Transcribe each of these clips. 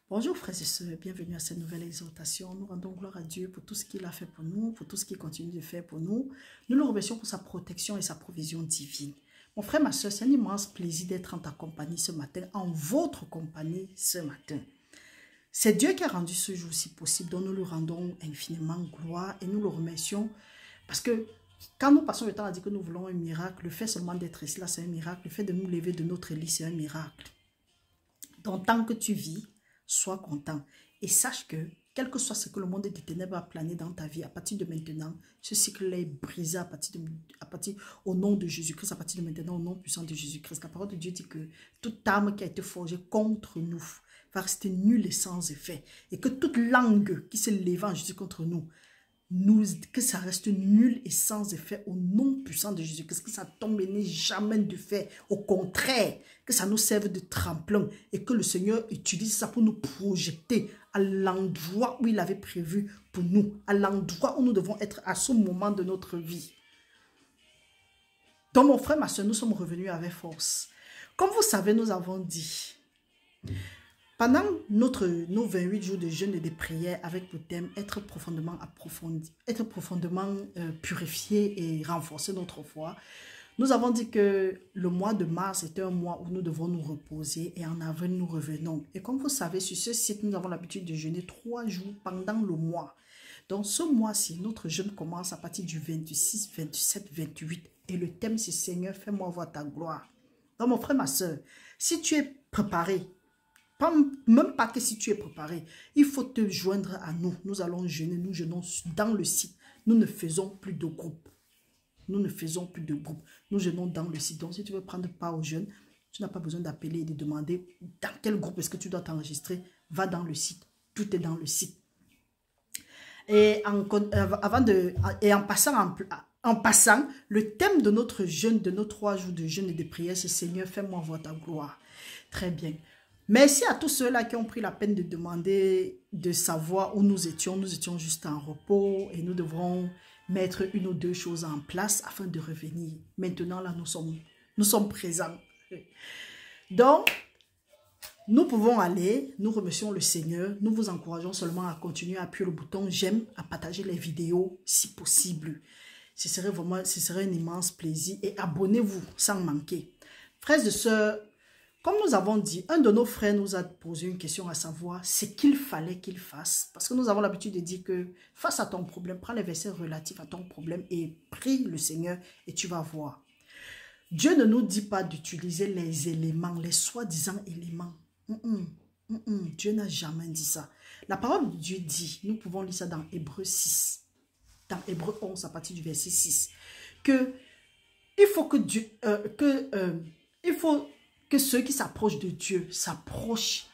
Bonjour frères et sœurs, bienvenue à cette nouvelle exhortation. Nous rendons gloire à Dieu pour tout ce qu'il a fait pour nous, pour tout ce qu'il continue de faire pour nous. Nous le remercions pour sa protection et sa provision divine. Mon frère, ma soeur, c'est un immense plaisir d'être en ta compagnie ce matin, en votre compagnie ce matin. C'est Dieu qui a rendu ce jour si possible, dont nous lui rendons infiniment gloire et nous le remercions parce que quand nous passons le temps à dire que nous voulons un miracle, le fait seulement d'être ici là, c'est un miracle. Le fait de nous lever de notre lit, c'est un miracle. Donc, tant que tu vis, sois content et sache que, quel que soit ce que le monde des ténèbres a plané dans ta vie, à partir de maintenant, ce cycle-là est brisé à partir au nom de Jésus-Christ, à partir de maintenant, au nom puissant de Jésus-Christ. La parole de Dieu dit que toute arme qui a été forgée contre nous va rester nulle et sans effet. Et que toute langue qui s'est levée en Jésus contre nous, que ça reste nul et sans effet au nom puissant de Jésus-Christ, que ça tombe et n'ait jamais de fait. Au contraire, que ça nous serve de tremplin et que le Seigneur utilise ça pour nous projeter à l'endroit où il avait prévu pour nous, à l'endroit où nous devons être à ce moment de notre vie. Donc mon frère, ma soeur, nous sommes revenus avec force. Comme vous savez, nous avons dit... Pendant nos 28 jours de jeûne et de prière avec le thème être profondément approfondi, être profondément purifié et renforcer notre foi, nous avons dit que le mois de mars était un mois où nous devons nous reposer et en avril nous revenons. Et comme vous savez, sur ce site, nous avons l'habitude de jeûner 3 jours pendant le mois. Donc ce mois-ci, notre jeûne commence à partir du 26, 27, 28 et le thème c'est Seigneur, fais-moi voir ta gloire. Donc mon frère, ma soeur, si tu es préparé, même pas que si tu es préparé, il faut te joindre à nous. Nous allons jeûner, nous jeûnons dans le site. Nous ne faisons plus de groupe. Nous ne faisons plus de groupe. Nous jeûnons dans le site. Donc si tu veux prendre part au jeûne, tu n'as pas besoin d'appeler et de demander dans quel groupe est-ce que tu dois t'enregistrer. Va dans le site. Tout est dans le site. Et en passant, le thème de notre jeûne, de nos 3 jours de jeûne et de prière, c'est Seigneur, fais-moi voir ta gloire. Très bien. Merci à tous ceux-là qui ont pris la peine de demander, de savoir où nous étions. Nous étions juste en repos et nous devrons mettre 1 ou 2 choses en place afin de revenir. Maintenant, là, nous sommes présents. Donc, nous pouvons aller, nous remercions le Seigneur. Nous vous encourageons seulement à continuer à appuyer le bouton j'aime, à partager les vidéos si possible. Ce serait un immense plaisir et abonnez-vous sans manquer. Frères et sœurs, comme nous avons dit, un de nos frères nous a posé une question à savoir ce qu'il fallait qu'il fasse. Parce que nous avons l'habitude de dire que face à ton problème, prends les versets relatifs à ton problème et prie le Seigneur et tu vas voir. Dieu ne nous dit pas d'utiliser les éléments, les soi-disant éléments. Dieu n'a jamais dit ça. La parole de Dieu dit, nous pouvons lire ça dans Hébreux 6, dans Hébreux 11 à partir du verset 6, que il faut que Dieu, que ceux qui s'approchent de Dieu s'approchent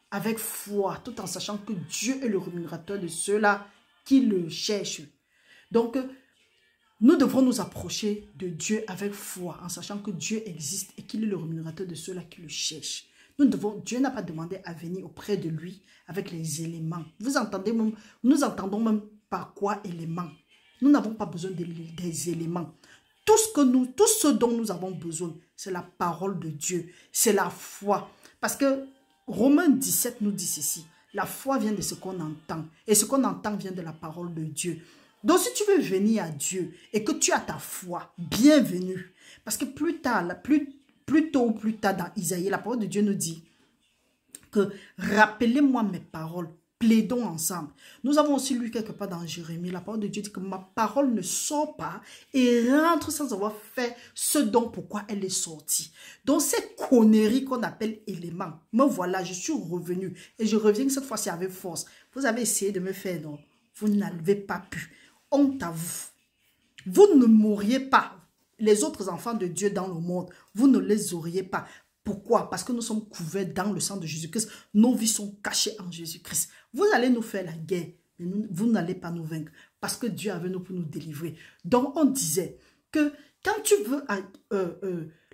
avec foi, tout en sachant que Dieu est le rémunérateur de ceux-là qui le cherchent. Donc, nous devrons nous approcher de Dieu avec foi, en sachant que Dieu existe et qu'il est le rémunérateur de ceux-là qui le cherchent. Dieu n'a pas demandé à venir auprès de lui avec les éléments. Vous entendez même, nous entendons même par quoi éléments. Nous n'avons pas besoin des éléments. Tout ce dont nous avons besoin, c'est la parole de Dieu, c'est la foi. Parce que Romains 17 nous dit ceci, la foi vient de ce qu'on entend, et ce qu'on entend vient de la parole de Dieu. Donc si tu veux venir à Dieu et que tu as ta foi, bienvenue. Parce que plus tôt ou plus tard dans Isaïe, la parole de Dieu nous dit que rappelez-moi mes paroles. Plaidons ensemble. Nous avons aussi lu quelque part dans Jérémie, la parole de Dieu dit que ma parole ne sort pas et rentre sans avoir fait ce dont pourquoi elle est sortie. Donc ces conneries qu'on appelle éléments, me voilà, je suis revenu et je reviens cette fois-ci avec force. Vous avez essayé de me faire, non, vous n'avez pas pu. Honte à vous. Vous ne mourriez pas. Les autres enfants de Dieu dans le monde, vous ne les auriez pas. Pourquoi? Parce que nous sommes couverts dans le sang de Jésus-Christ. Nos vies sont cachées en Jésus-Christ. Vous allez nous faire la guerre, mais vous n'allez pas nous vaincre. Parce que Dieu est avec nous pour nous délivrer. Donc on disait que quand tu veux...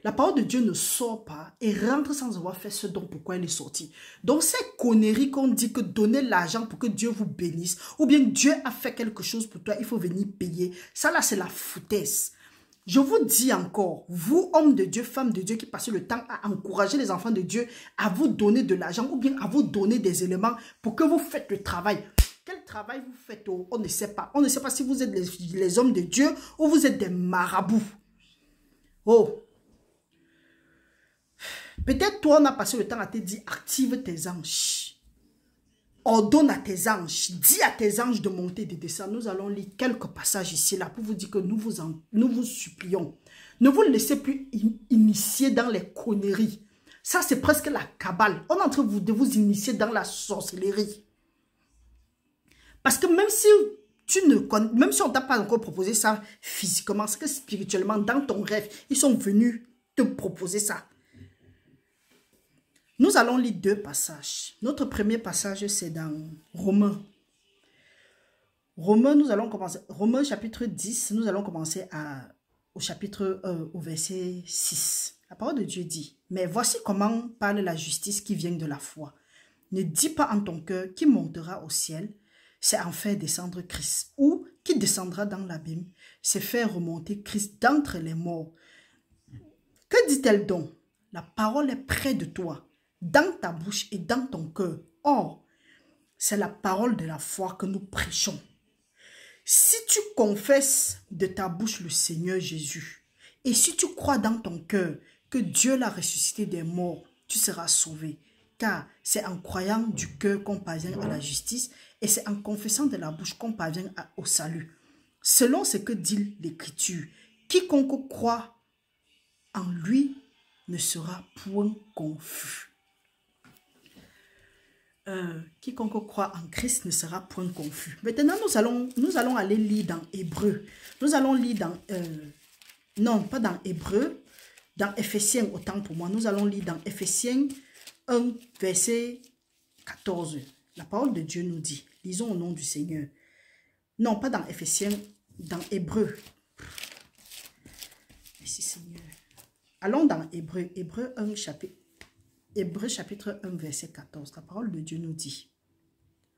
la parole de Dieu ne sort pas et rentre sans avoir fait ce dont pourquoi elle est sortie. Donc ces conneries qu'on dit que donner l'argent pour que Dieu vous bénisse, ou bien Dieu a fait quelque chose pour toi, il faut venir payer. Ça là c'est la foutaise. Je vous dis encore, vous, hommes de Dieu, femmes de Dieu, qui passez le temps à encourager les enfants de Dieu, à vous donner de l'argent ou bien à vous donner des éléments pour que vous faites le travail. Quel travail vous faites? On ne sait pas. On ne sait pas si vous êtes les hommes de Dieu ou vous êtes des marabouts. Oh! Peut-être toi, on a passé le temps à te dire, active tes anges. Ordonne à tes anges, dis à tes anges de monter et de descendre. Nous allons lire quelques passages ici, là, pour vous dire que nous vous supplions. Ne vous laissez plus initier dans les conneries. Ça, c'est presque la cabale. On est en train de vous initier dans la sorcellerie. Parce que même si on ne t'a pas encore proposé ça physiquement, c'est que spirituellement, dans ton rêve, ils sont venus te proposer ça. Nous allons lire deux passages. Notre premier passage, c'est dans Romains. Romains chapitre 10, nous allons commencer au verset 6. La parole de Dieu dit, « Mais voici comment parle la justice qui vient de la foi. Ne dis pas en ton cœur qui montera au ciel, c'est en faire descendre Christ, ou qui descendra dans l'abîme, c'est faire remonter Christ d'entre les morts. Que dit-elle donc? La parole est près de toi, dans ta bouche et dans ton cœur. Or, c'est la parole de la foi que nous prêchons. Si tu confesses de ta bouche le Seigneur Jésus, et si tu crois dans ton cœur que Dieu l'a ressuscité des morts, tu seras sauvé. Car c'est en croyant du cœur qu'on parvient à la justice, et c'est en confessant de la bouche qu'on parvient au salut. Selon ce que dit l'Écriture, quiconque croit en lui ne sera point confus. Quiconque croit en Christ ne sera point confus. Maintenant, nous allons aller lire dans Hébreu. Nous allons lire dans... non, pas dans Hébreu, dans Éphésiens, autant pour moi. Nous allons lire dans Éphésiens 1, verset 14. La parole de Dieu nous dit, lisons au nom du Seigneur. Non, pas dans Éphésiens, dans Hébreu. Merci Seigneur. Allons dans Hébreu, Hébreu chapitre 1, verset 14, la parole de Dieu nous dit,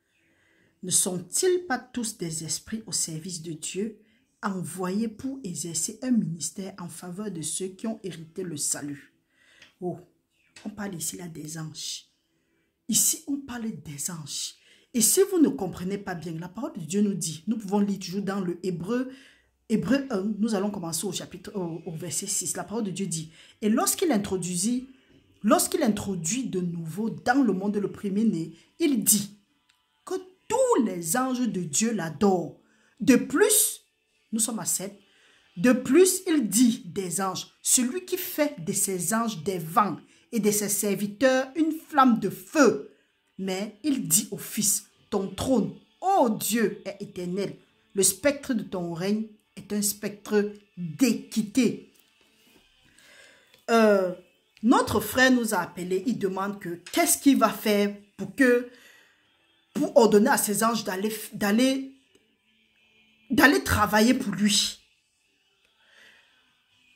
« Ne sont-ils pas tous des esprits au service de Dieu, envoyés pour exercer un ministère en faveur de ceux qui ont hérité le salut? » Oh, on parle ici là des anges. Ici, on parle des anges. Et si vous ne comprenez pas bien, la parole de Dieu nous dit, nous pouvons lire toujours dans le Hébreu 1, nous allons commencer au verset 6, la parole de Dieu dit, « Et lorsqu'il introduit de nouveau dans le monde le premier-né, il dit que tous les anges de Dieu l'adorent. De plus, nous sommes à 7, de plus, il dit des anges, celui qui fait de ses anges des vents et de ses serviteurs une flamme de feu. Mais il dit au Fils, ton trône, ô Dieu, est éternel. Le spectre de ton règne est un spectre d'équité. » Notre frère nous a appelés, il demande que qu'est-ce qu'il va faire pour ordonner à ses anges d'aller travailler pour lui.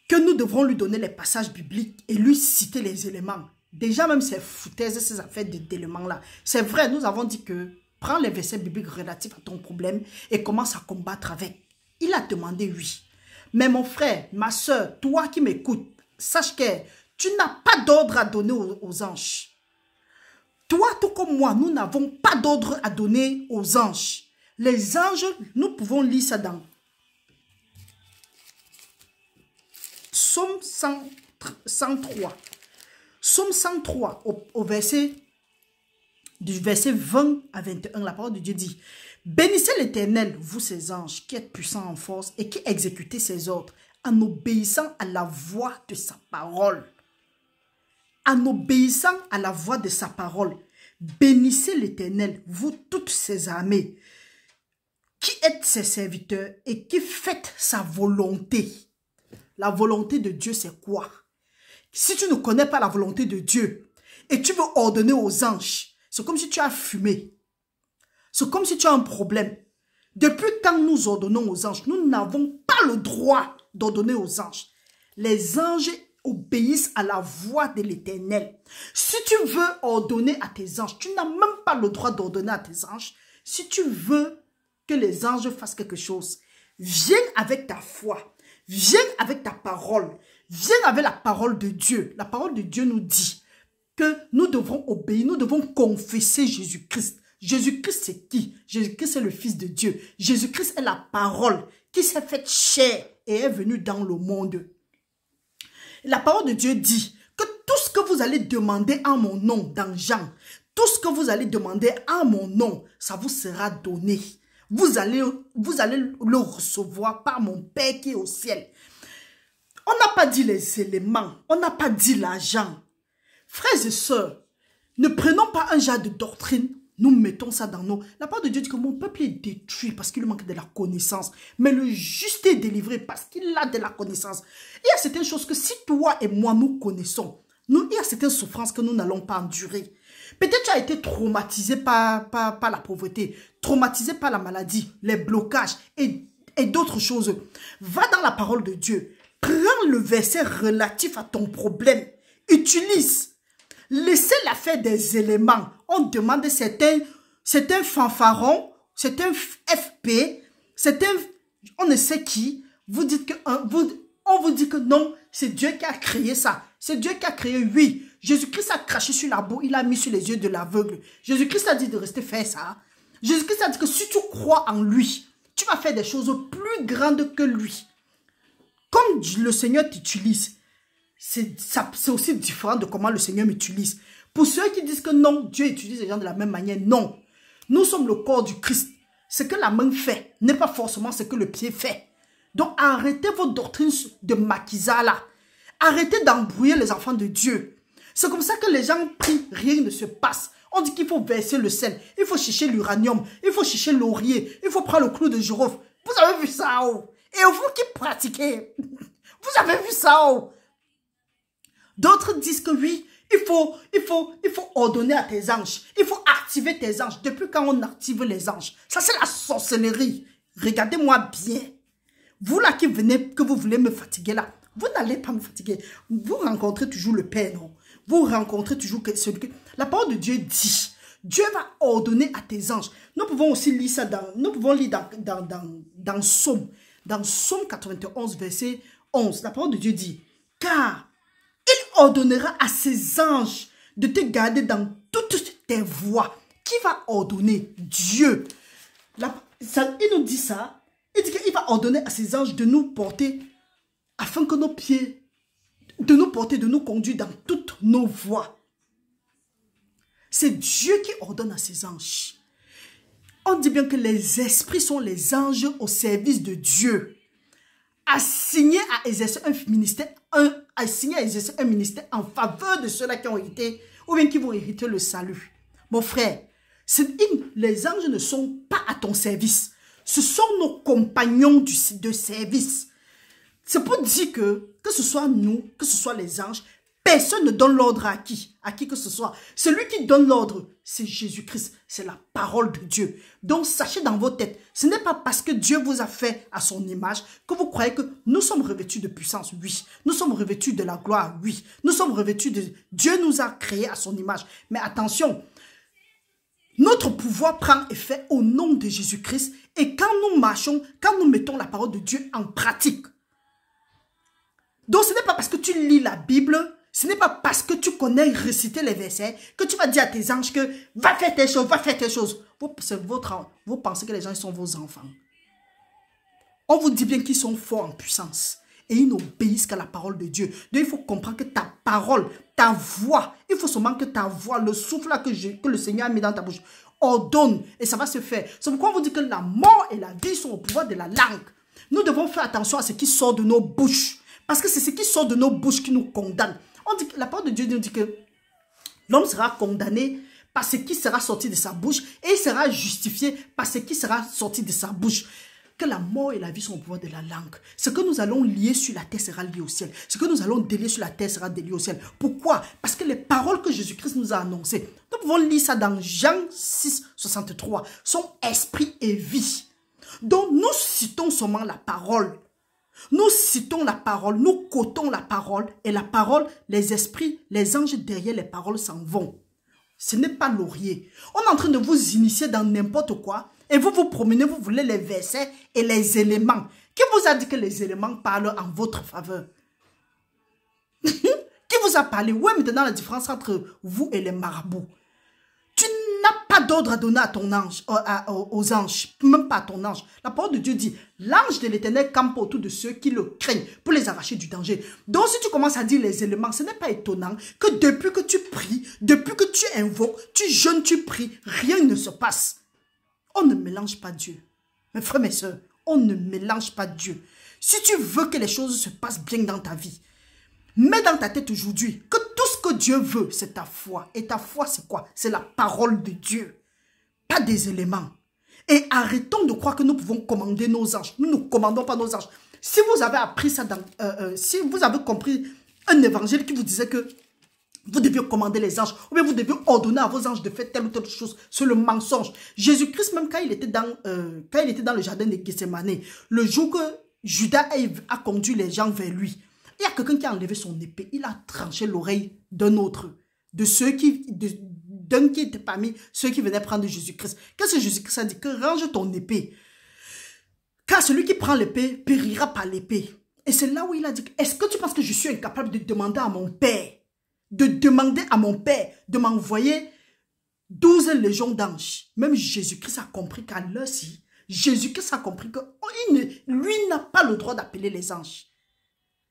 Que nous devrons lui donner les passages bibliques et lui citer les éléments. Déjà même ces foutaises, ces affaires d'éléments-là. C'est vrai, nous avons dit que prends les versets bibliques relatifs à ton problème et commence à combattre avec. Il a demandé oui. Mais mon frère, ma soeur, toi qui m'écoutes, sache que tu n'as pas d'ordre à donner aux anges. Toi, tout comme moi, nous n'avons pas d'ordre à donner aux anges. Les anges, nous pouvons lire ça dans Psaume 103. Psaume 103, du verset 20 à 21, la parole de Dieu dit, « Bénissez l'Éternel, vous ses anges, qui êtes puissants en force et qui exécutez ses ordres, en obéissant à la voix de sa parole. » En obéissant à la voix de sa parole. Bénissez l'Éternel, vous toutes ses armées, qui êtes ses serviteurs et qui faites sa volonté. La volonté de Dieu, c'est quoi? Si tu ne connais pas la volonté de Dieu et tu veux ordonner aux anges, c'est comme si tu as fumé. C'est comme si tu as un problème. Depuis quand nous ordonnons aux anges, nous n'avons pas le droit d'ordonner aux anges. Les anges obéissent à la voix de l'Éternel. Si tu veux ordonner à tes anges, tu n'as même pas le droit d'ordonner à tes anges. Si tu veux que les anges fassent quelque chose, viens avec ta foi. Viens avec ta parole. Viens avec la parole de Dieu. La parole de Dieu nous dit que nous devrons obéir, nous devons confesser Jésus-Christ. Jésus-Christ, c'est qui? Jésus-Christ, c'est le Fils de Dieu. Jésus-Christ est la parole qui s'est faite chair et est venue dans le monde. La parole de Dieu dit que tout ce que vous allez demander en mon nom, dans Jean, tout ce que vous allez demander en mon nom, ça vous sera donné. Vous allez le recevoir par mon Père qui est au ciel. On n'a pas dit les éléments, on n'a pas dit l'argent. Frères et sœurs, ne prenons pas un genre de doctrine, nous mettons ça dans nos... La parole de Dieu dit que mon peuple est détruit parce qu'il lui manque de la connaissance. Mais le juste est délivré parce qu'il a de la connaissance. Il y a certaines choses que si toi et moi nous connaissons, il y a certaines souffrances que nous n'allons pas endurer. Peut-être tu as été traumatisé par la pauvreté, traumatisé par la maladie, les blocages et d'autres choses. Va dans la parole de Dieu. Prends le verset relatif à ton problème. Utilise. Laissez-la faire des éléments. On demande certains fanfarons, certains FP, certains on ne sait qui. Vous dites que on vous dit que non, c'est Dieu qui a créé ça. C'est Dieu qui a créé, oui. Jésus-Christ a craché sur la boue, il a mis sur les yeux de l'aveugle. Jésus-Christ a dit de rester faire ça. Jésus-Christ a dit que si tu crois en lui, tu vas faire des choses plus grandes que lui. Comme le Seigneur t'utilise, c'est aussi différent de comment le Seigneur m'utilise. Pour ceux qui disent que non, Dieu utilise les gens de la même manière, non. Nous sommes le corps du Christ. Ce que la main fait n'est pas forcément ce que le pied fait. Donc arrêtez vos doctrines de maquisa là. Arrêtez d'embrouiller les enfants de Dieu. C'est comme ça que les gens prient, rien ne se passe. On dit qu'il faut verser le sel, il faut chercher l'uranium, il faut chercher laurier, il faut prendre le clou de girofle. Vous avez vu ça, oh? Et vous qui pratiquez, vous avez vu ça, oh? D'autres disent que oui, il faut ordonner à tes anges. Il faut activer tes anges. Depuis quand on active les anges? Ça, c'est la sorcellerie. Regardez-moi bien. Vous là qui venez, que vous voulez me fatiguer là, vous n'allez pas me fatiguer. Vous rencontrez toujours le Père, non? Vous rencontrez toujours celui que... La parole de Dieu dit, Dieu va ordonner à tes anges. Nous pouvons aussi lire ça dans Psaume. Dans Psaume 91, verset 11, la parole de Dieu dit, car il ordonnera à ses anges de te garder dans toutes tes voies. Qui va ordonner? Dieu. Il nous dit ça. Il dit qu'il va ordonner à ses anges de nous porter, afin que nos pieds, de nous porter, de nous conduire dans toutes nos voies. C'est Dieu qui ordonne à ses anges. On dit bien que les esprits sont les anges au service de Dieu. Assigné à exercer un ministère, en faveur de ceux-là qui ont hérité ou bien qui vont hériter le salut. Mon frère, les anges ne sont pas à ton service. Ce sont nos compagnons de service. C'est pour dire que ce soit nous, que ce soit les anges, personne ne donne l'ordre à qui? À qui que ce soit. Celui qui donne l'ordre, c'est Jésus-Christ. C'est la parole de Dieu. Donc, sachez dans vos têtes, ce n'est pas parce que Dieu vous a fait à son image que vous croyez que nous sommes revêtus de puissance, oui. Nous sommes revêtus de la gloire, oui. Nous sommes revêtus de... Dieu nous a créés à son image. Mais attention, notre pouvoir prend effet au nom de Jésus-Christ. Et quand nous marchons, quand nous mettons la parole de Dieu en pratique. Donc, ce n'est pas parce que tu lis la Bible, ce n'est pas parce que tu connais réciter les versets que tu vas dire à tes anges que va faire tes choses, va faire tes choses. Vous pensez que les gens sont vos enfants. On vous dit bien qu'ils sont forts en puissance. Et ils n'obéissent qu'à la parole de Dieu. Donc, il faut comprendre que ta parole, ta voix, il faut seulement que ta voix, le souffle là que le Seigneur a mis dans ta bouche, ordonne et ça va se faire. C'est pourquoi on vous dit que la mort et la vie sont au pouvoir de la langue. Nous devons faire attention à ce qui sort de nos bouches. Parce que c'est ce qui sort de nos bouches qui nous condamne. On dit que la parole de Dieu nous dit que l'homme sera condamné par ce qui sera sorti de sa bouche et il sera justifié par ce qui sera sorti de sa bouche. Que la mort et la vie sont au pouvoir de la langue. Ce que nous allons lier sur la terre sera lié au ciel. Ce que nous allons délier sur la terre sera délié au ciel. Pourquoi? Parce que les paroles que Jésus-Christ nous a annoncées, nous pouvons lire ça dans Jean 6, 63, sont esprit et vie. Donc nous citons seulement la parole. Nous citons la parole, nous quotons la parole et la parole, les esprits, les anges derrière les paroles s'en vont. Ce n'est pas laurier. On est en train de vous initier dans n'importe quoi Et vous vous promenez, vous voulez les versets et les éléments. Qui vous a dit que les éléments parlent en votre faveur? Qui vous a parlé? Où est maintenant la différence entre vous et les marabouts? Tu n'as pas d'ordre à donner à ton ange, aux anges, même pas à ton ange. La parole de Dieu dit, l'ange de l'Éternel campe autour de ceux qui le craignent pour les arracher du danger. Donc si tu commences à dire les éléments, ce n'est pas étonnant que depuis que tu pries, depuis que tu invoques, tu jeûnes, tu pries, rien ne se passe. On ne mélange pas Dieu. Mes frères, mes soeurs, on ne mélange pas Dieu. Si tu veux que les choses se passent bien dans ta vie, mets dans ta tête aujourd'hui que tout ce que Dieu veut, c'est ta foi. Et ta foi, c'est quoi? C'est la parole de Dieu, pas des éléments. Et arrêtons de croire que nous pouvons commander nos anges. Nous ne commandons pas nos anges. Si vous avez appris ça, si vous avez compris un évangile qui vous disait que vous deviez commander les anges, ou bien vous deviez ordonner à vos anges de faire telle ou telle chose, c'est le mensonge. Jésus-Christ, même quand il était dans le jardin de Gethsémane, le jour que Judas a conduit les gens vers lui, il y a quelqu'un qui a enlevé son épée, il a tranché l'oreille d'un autre, d'un qui était parmi ceux qui venaient prendre Jésus-Christ. Qu'est-ce que Jésus-Christ a dit? Que range ton épée, car celui qui prend l'épée périra par l'épée. Et c'est là où il a dit, est-ce que tu penses que je suis incapable de demander à mon Père, de m'envoyer 12 légions d'anges? Même Jésus-Christ a compris qu'à l'heure-ci, Jésus-Christ a compris que lui n'a pas le droit d'appeler les anges.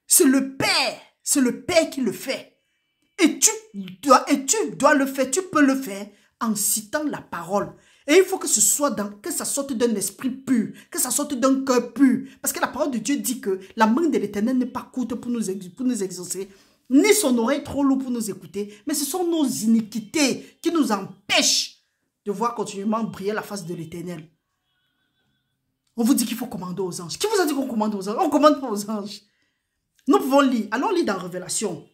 C'est le Père qui le fait. Et tu dois le faire, tu peux le faire en citant la parole. Et il faut que que ça sorte d'un esprit pur, que ça sorte d'un cœur pur. Parce que la parole de Dieu dit que la main de l'Éternel n'est pas courte pour nous exaucer, ni son oreille trop lourde pour nous écouter, mais ce sont nos iniquités qui nous empêchent de voir continuellement briller la face de l'Éternel. On vous dit qu'il faut commander aux anges. Qui vous a dit qu'on commande aux anges? On ne commande pas aux anges. Nous pouvons lire. Allons lire dans Révélation.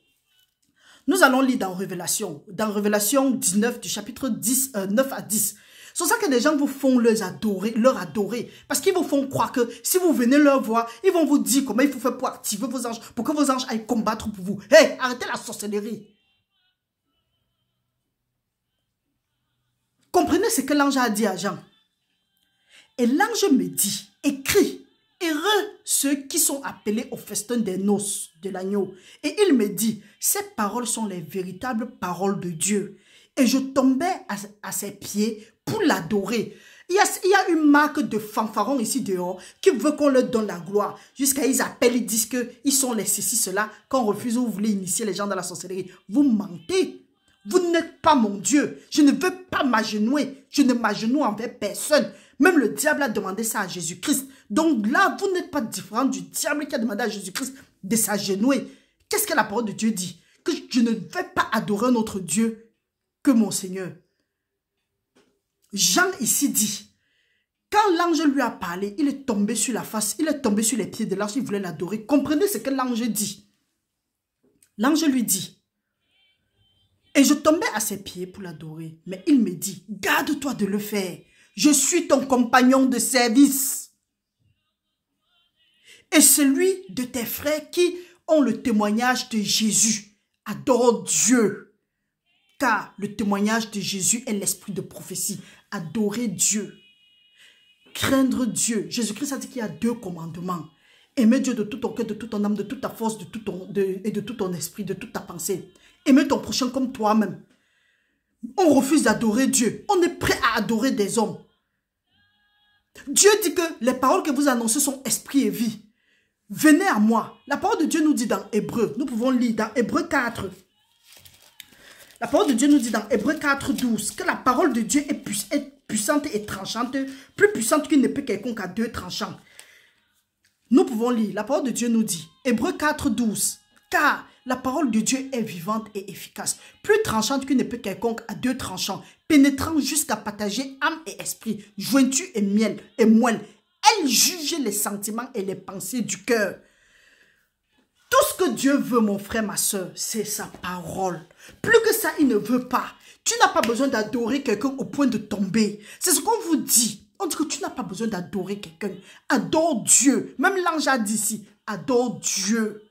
Nous allons lire dans Révélation 19 du chapitre 9 à 10. C'est ça que les gens vous font leur adorer. Parce qu'ils vous font croire que si vous venez leur voir, ils vont vous dire comment il faut faire pour activer vos anges, pour que vos anges aillent combattre pour vous. Hé, arrêtez la sorcellerie. Comprenez ce que l'ange a dit à Jean. Et l'ange me dit, écris, heureux ceux qui sont appelés au festin des noces de l'agneau. Et il me dit, ces paroles sont les véritables paroles de Dieu. Et je tombais à ses pieds pour l'adorer. Il y a une marque de fanfaron ici dehors qui veut qu'on leur donne la gloire. Jusqu'à ils appellent, ils disent qu'ils sont les ceci, cela. Quand on refuse, vous voulez initier les gens dans la sorcellerie. Vous mentez. Vous n'êtes pas mon Dieu. Je ne veux pas m'agenouiller. Je ne m'agenouille envers personne. Même le diable a demandé ça à Jésus-Christ. Donc là, vous n'êtes pas différent du diable qui a demandé à Jésus-Christ de s'agenouiller. Qu'est-ce que la parole de Dieu dit? Que je ne vais pas adorer un autre Dieu que mon Seigneur. Jean ici dit, quand l'ange lui a parlé, il est tombé sur la face, il est tombé sur les pieds de l'ange, il voulait l'adorer. Comprenez ce que l'ange dit. L'ange lui dit, et je tombais à ses pieds pour l'adorer. Mais il me dit, garde-toi de le faire. Je suis ton compagnon de service. Et celui de tes frères qui ont le témoignage de Jésus. Adore Dieu. Car le témoignage de Jésus est l'esprit de prophétie. Adorer Dieu. Craindre Dieu. Jésus-Christ a dit qu'il y a 2 commandements. Aimer Dieu de tout ton cœur, de toute ton âme, de toute ta force, et de tout ton esprit, de toute ta pensée. Aimer ton prochain comme toi-même. On refuse d'adorer Dieu. On est prêt à adorer des hommes. Dieu dit que les paroles que vous annoncez sont esprit et vie. Venez à moi. La parole de Dieu nous dit dans Hébreu. Nous pouvons lire dans Hébreu 4. La parole de Dieu nous dit dans Hébreu 4, 12 que la parole de Dieu est puissante et tranchante, plus puissante qu'une épée quelconque à 2 tranchants. Nous pouvons lire. La parole de Dieu nous dit, Hébreu 4, 12, car la parole de Dieu est vivante et efficace, plus tranchante qu'une épée quelconque à 2 tranchants, pénétrant jusqu'à partager âme et esprit, jointure et miel et moelle. Elle juge les sentiments et les pensées du cœur. Tout ce que Dieu veut, mon frère, ma soeur, c'est sa parole. Plus que ça, il ne veut pas. Tu n'as pas besoin d'adorer quelqu'un au point de tomber. C'est ce qu'on vous dit. On dit que tu n'as pas besoin d'adorer quelqu'un. Adore Dieu. Même l'ange a dit ici, adore Dieu.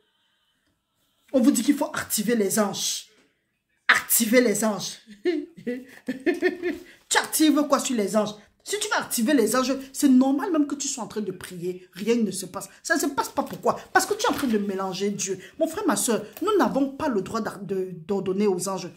On vous dit qu'il faut activer les anges. Activer les anges. Tu actives quoi sur les anges? Si tu vas activer les anges, c'est normal même que tu sois en train de prier, rien ne se passe. Ça ne se passe pas pourquoi? Parce que tu es en train de mélanger Dieu. Mon frère, ma soeur, nous n'avons pas le droit d'ordonner aux anges.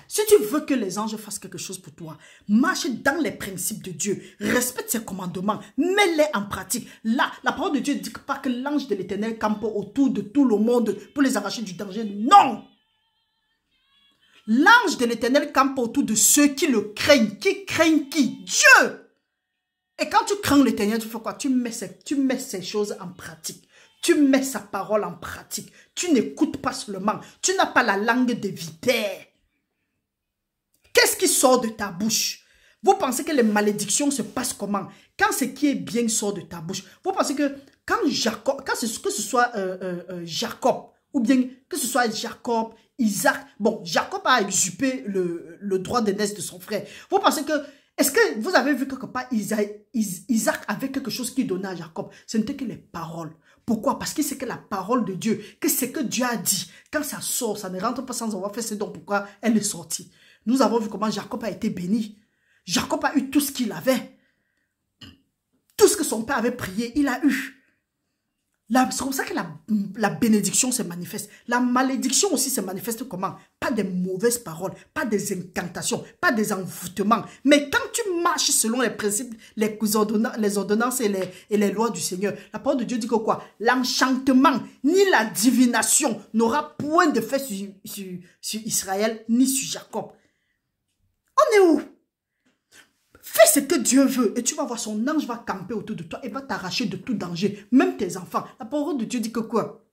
Si tu veux que les anges fassent quelque chose pour toi, marche dans les principes de Dieu, respecte ses commandements, mets-les en pratique. Là, la parole de Dieu ne dit pas que l'ange de l'Éternel campe autour de tout le monde pour les arracher du danger. Non! L'ange de l'Éternel campe autour de ceux qui le craignent. Qui craignent qui? Dieu! Et quand tu crains l'Éternel, tu fais quoi? Tu mets ces choses en pratique. Tu mets sa parole en pratique. Tu n'écoutes pas seulement. Tu n'as pas la langue de vipère. Qu'est-ce qui sort de ta bouche? Vous pensez que les malédictions se passent comment? Quand ce qui est bien sort de ta bouche. Vous pensez que quand Jacob, que ce soit Jacob, ou bien que ce soit Jacob, Isaac, bon, Jacob a usurpé le droit d'aînesse de son frère. Vous pensez que, est-ce que vous avez vu quelque part Isaac avait quelque chose qu'il donnait à Jacob? Ce n'était que les paroles. Pourquoi? Parce que c'est que la parole de Dieu, que ce que Dieu a dit, quand ça sort, ça ne rentre pas sans avoir fait ce don. Pourquoi elle est sortie? Nous avons vu comment Jacob a été béni. Jacob a eu tout ce qu'il avait. Tout ce que son père avait prié, il a eu. C'est comme ça que la bénédiction se manifeste. La malédiction aussi se manifeste comment? Pas des mauvaises paroles, pas des incantations, pas des envoûtements. Mais quand tu marches selon les principes, les ordonnances et les lois du Seigneur, la parole de Dieu dit que quoi? L'enchantement ni la divination n'aura point de fait sur Israël ni sur Jacob. On est où? Fais ce que Dieu veut et tu vas voir son ange va camper autour de toi et va t'arracher de tout danger, même tes enfants. La parole de Dieu dit que quoi?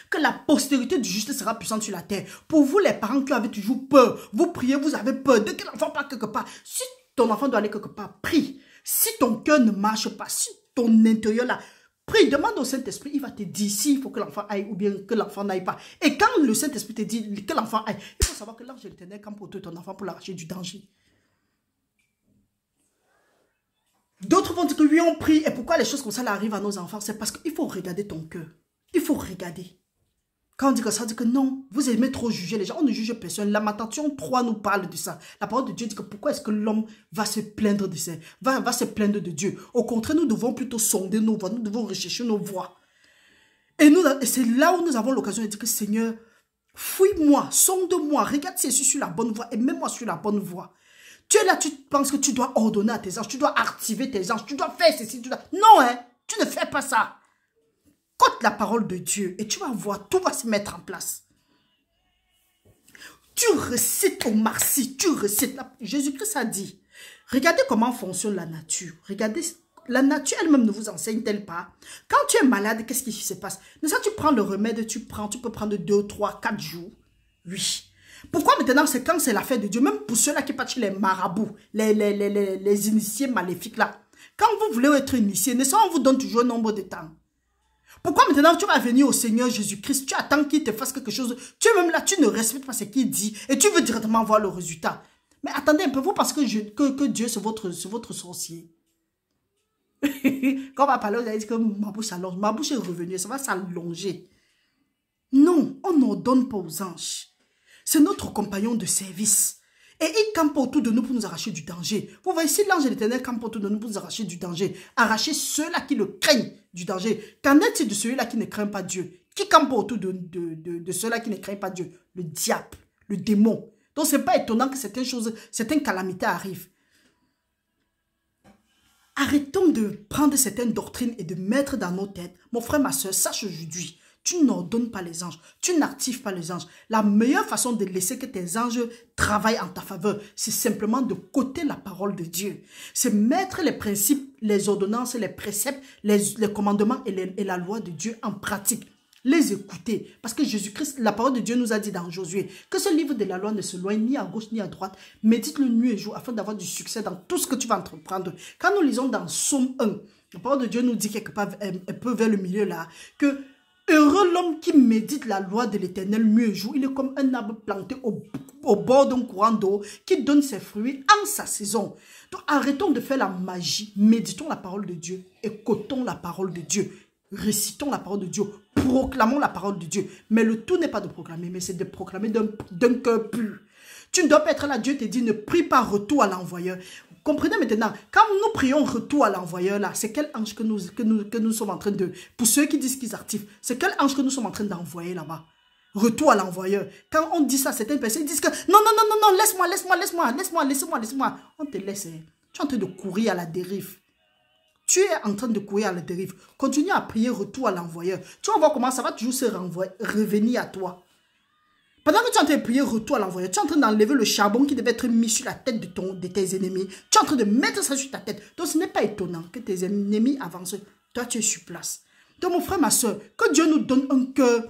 Que la postérité du juste sera puissante sur la terre. Pour vous les parents qui avez toujours peur, vous priez, vous avez peur. Dès que l'enfant part quelque part, si ton enfant doit aller quelque part, prie. Si ton cœur ne marche pas, si ton intérieur là, prie, demande au Saint-Esprit, il va te dire s'il faut que l'enfant aille ou bien que l'enfant n'aille pas. Et quand le Saint-Esprit te dit que l'enfant aille, il faut savoir que l'ange de l'Éternel campe autour de ton enfant pour l'arracher du danger. D'autres vont dire que oui, on prie. Et pourquoi les choses comme ça arrivent à nos enfants? C'est parce qu'il faut regarder ton cœur. Il faut regarder. Quand on dit que ça, on dit que non, vous aimez trop juger les gens. On ne juge personne. Lamentation 3 nous parle de ça. La parole de Dieu dit que pourquoi est-ce que l'homme va se plaindre de ça, va se plaindre de Dieu? Au contraire, nous devons plutôt sonder nos voies. Nous devons rechercher nos voies. Et c'est là où nous avons l'occasion de dire que Seigneur, fouille-moi, sonde-moi, regarde si je suis sur la bonne voie et mets-moi sur la bonne voie. Tu es là, tu penses que tu dois ordonner à tes anges, tu dois activer tes anges, tu dois faire ceci, tu dois... Non, hein, tu ne fais pas ça. Côte la parole de Dieu et tu vas voir, tout va se mettre en place. Tu récites au marcy, tu récites. Jésus-Christ a dit, regardez comment fonctionne la nature. Regardez, la nature elle-même ne vous enseigne-t-elle pas? Quand tu es malade, qu'est-ce qui se passe? Mais ça, tu prends le remède, tu peux prendre 2, 3, 4 jours. Oui. Pourquoi maintenant c'est quand c'est l'affaire de Dieu, même pour ceux-là qui partent chez les marabouts, les initiés maléfiques là, quand vous voulez être initié, n'est-ce pas on vous donne toujours un nombre de temps? Pourquoi maintenant tu vas venir au Seigneur Jésus-Christ, tu attends qu'il te fasse quelque chose, tu es même là, tu ne respectes pas ce qu'il dit et tu veux directement voir le résultat. Mais attendez un peu, vous pensez que Dieu c'est votre sorcier? Quand on va parler, vous allez dire que ma bouche s'allonge, ma bouche est revenue, ça va s'allonger. Non, on n'ordonne pas aux anges. C'est notre compagnon de service. Et il campe autour de nous pour nous arracher du danger. Vous voyez, si l'ange de l'Éternel campe autour de nous pour nous arracher du danger, arracher ceux-là qui le craignent du danger, qu'en est-il de ceux-là qui ne craignent pas Dieu? Qui campe autour de ceux-là qui ne craignent pas Dieu? Le diable, le démon. Donc, ce n'est pas étonnant que certaines calamités arrivent. Arrêtons de prendre certaines doctrines et de mettre dans nos têtes. Mon frère, ma soeur, sache aujourd'hui, tu n'ordonnes pas les anges, tu n'actives pas les anges. La meilleure façon de laisser que tes anges travaillent en ta faveur, c'est simplement de coter la parole de Dieu. C'est mettre les principes, les ordonnances, les préceptes, les commandements et la loi de Dieu en pratique. Les écouter. Parce que Jésus-Christ, la parole de Dieu nous a dit dans Josué que ce livre de la loi ne se loigne ni à gauche ni à droite. Médite-le nuit et jour afin d'avoir du succès dans tout ce que tu vas entreprendre. Quand nous lisons dans Psaume 1, la parole de Dieu nous dit quelque part un peu vers le milieu là, que heureux l'homme qui médite la loi de l'Éternel nuit et jour. Il est comme un arbre planté au bord d'un courant d'eau qui donne ses fruits en sa saison. Donc arrêtons de faire la magie. Méditons la parole de Dieu. Écoutons la parole de Dieu. Récitons la parole de Dieu. Proclamons la parole de Dieu. Mais le tout n'est pas de proclamer, mais c'est de proclamer d'un cœur pur. Tu ne dois pas être là. Dieu te dit ne prie pas retour à l'envoyeur. Comprenez maintenant, quand nous prions retour à l'envoyeur là, c'est quel ange que nous sommes en train de... Pour ceux qui disent qu'ils activent, c'est quel ange que nous sommes en train d'envoyer là-bas? Retour à l'envoyeur. Quand on dit ça, certaines personnes disent que non, non, non, non, non, laisse-moi. On te laisse. Hein. Tu es en train de courir à la dérive. Tu es en train de courir à la dérive. Continue à prier retour à l'envoyeur. Tu vas voir comment ça va toujours se revenir à toi. Pendant que tu es en train de prier retour à l'envoyeur, tu es en train d'enlever le charbon qui devait être mis sur la tête de tes ennemis. Tu es en train de mettre ça sur ta tête. Donc ce n'est pas étonnant que tes ennemis avancent. Toi, tu es sur place. Donc mon frère, ma soeur, que Dieu nous donne un cœur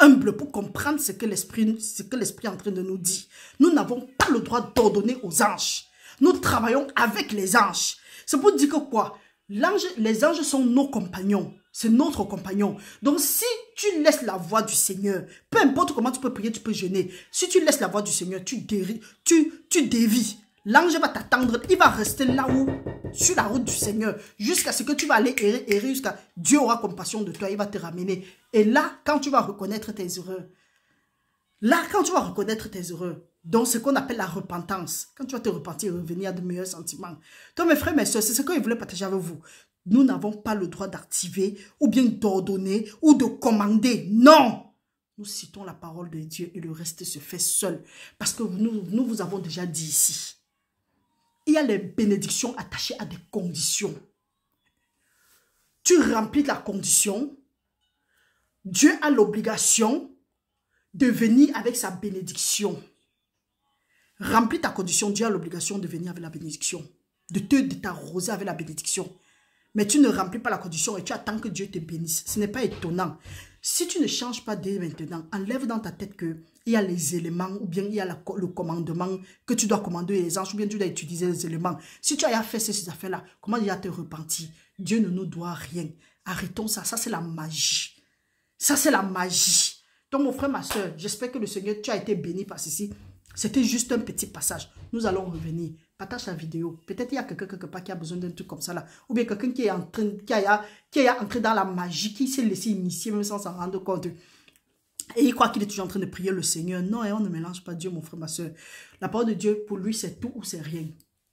humble pour comprendre ce que l'Esprit est en train de nous dire. Nous n'avons pas le droit d'ordonner aux anges. Nous travaillons avec les anges. C'est pour dire que quoi? Les anges sont nos compagnons. C'est notre compagnon. Donc si tu laisses la voix du Seigneur, peu importe comment tu peux prier, tu peux jeûner. Si tu laisses la voix du Seigneur, tu dévis. L'ange va t'attendre, il va rester là-haut, sur la route du Seigneur, jusqu'à ce que tu vas aller errer, jusqu'à Dieu aura compassion de toi, il va te ramener. Et là, quand tu vas reconnaître tes erreurs, donc ce qu'on appelle la repentance, quand tu vas te repentir, revenir à de meilleurs sentiments. Donc mes frères, mes soeurs, c'est ce que je voulais partager avec vous. Nous n'avons pas le droit d'activer, ou bien d'ordonner, ou de commander. Non! Nous citons la parole de Dieu et le reste se fait seul. Parce que nous vous avons déjà dit ici. Il y a les bénédictions attachées à des conditions. Tu remplis la condition. Dieu a l'obligation de venir avec sa bénédiction. Remplis ta condition, Dieu a l'obligation de venir avec la bénédiction. De t'arroser avec la bénédiction. Mais tu ne remplis pas la condition et tu attends que Dieu te bénisse. Ce n'est pas étonnant. Si tu ne changes pas dès maintenant, enlève dans ta tête qu'il y a les éléments ou bien il y a le commandement que tu dois commander les anges ou bien tu dois utiliser les éléments. Si tu as fait ces affaires-là, comment il a te repentir? Dieu ne nous doit rien. Arrêtons ça. Ça, c'est la magie. Ça, c'est la magie. Donc, mon frère, ma soeur, j'espère que le Seigneur, tu as été béni par ceci. C'était juste un petit passage. Nous allons revenir. Partage la vidéo. Peut-être il y a quelqu'un quelque part qui a besoin d'un truc comme ça là. Ou bien quelqu'un qui est en train, qui est entré dans la magie, qui s'est laissé initier même sans s'en rendre compte. Et il croit qu'il est toujours en train de prier le Seigneur. Non, et on ne mélange pas Dieu, mon frère, ma soeur. La parole de Dieu, pour lui, c'est tout ou c'est rien.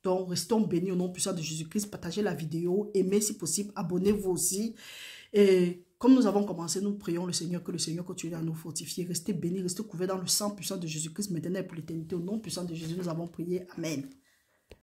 Donc, restons bénis au nom puissant de Jésus-Christ. Partagez la vidéo. Aimez si possible. Abonnez-vous aussi. Et comme nous avons commencé, nous prions le Seigneur, que le Seigneur continue à nous fortifier. Restez bénis, restez couverts dans le sang puissant de Jésus-Christ, maintenant et pour l'éternité. Au nom puissant de Jésus, nous avons prié. Amen.